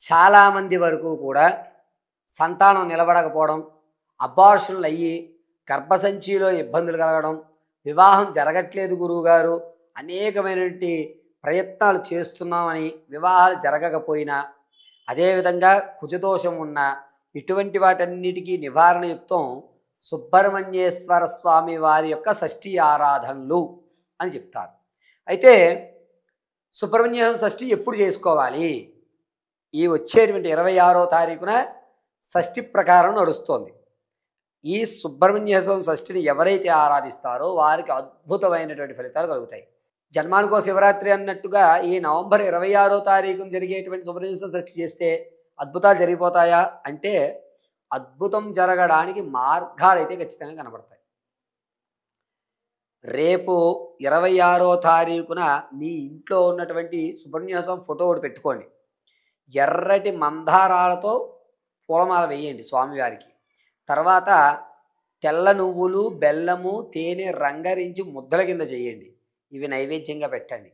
చాలామంది వరకు కూడా సంతానం నిలబడకపోవడం, అబార్షన్లు అయ్యి గర్భసంచిలో ఇబ్బందులు కలగడం, వివాహం జరగట్లేదు గురువుగారు, అనేకమైనటువంటి ప్రయత్నాలు చేస్తున్నామని వివాహాలు జరగకపోయినా, అదేవిధంగా కుజదోషం ఉన్న ఇటువంటి వాటన్నిటికీ నివారణయుక్తం సుబ్రహ్మణ్యేశ్వర స్వామి వారి యొక్క షష్ఠి ఆరాధనలు అని చెప్తారు. అయితే సుబ్రహ్మణ్య షష్ఠి ఎప్పుడు చేసుకోవాలి? ఈ వచ్చేటువంటి 26వ తారీఖున షష్ఠి ప్రకారం నడుస్తోంది. ఈ సుబ్రహ్మణ్య షష్ఠిని ఎవరైతే ఆరాధిస్తారో వారికి అద్భుతమైనటువంటి ఫలితాలు కలుగుతాయి. జన్మానికో శివరాత్రి అన్నట్టుగా ఈ నవంబర్ 26వ తారీఖున జరిగేటువంటి సుబ్రహ్మణ్య షష్ఠి చేస్తే అద్భుతాలు జరిగిపోతాయా అంటే, అద్భుతం జరగడానికి మార్గాలు అయితే ఖచ్చితంగా కనబడతాయి. రేపు 26వ తారీఖున మీ ఇంట్లో ఉన్నటువంటి సుబ్రహ్మణ్య ఫోటో ఒకటి పెట్టుకోండి. ఎర్రటి మందారాలతో పూలమాల వేయండి స్వామివారికి. తర్వాత తెల్ల నువ్వులు, బెల్లము, తేనె రంగరించి ముద్దల కింద చేయండి. ఇవి నైవేద్యంగా పెట్టండి.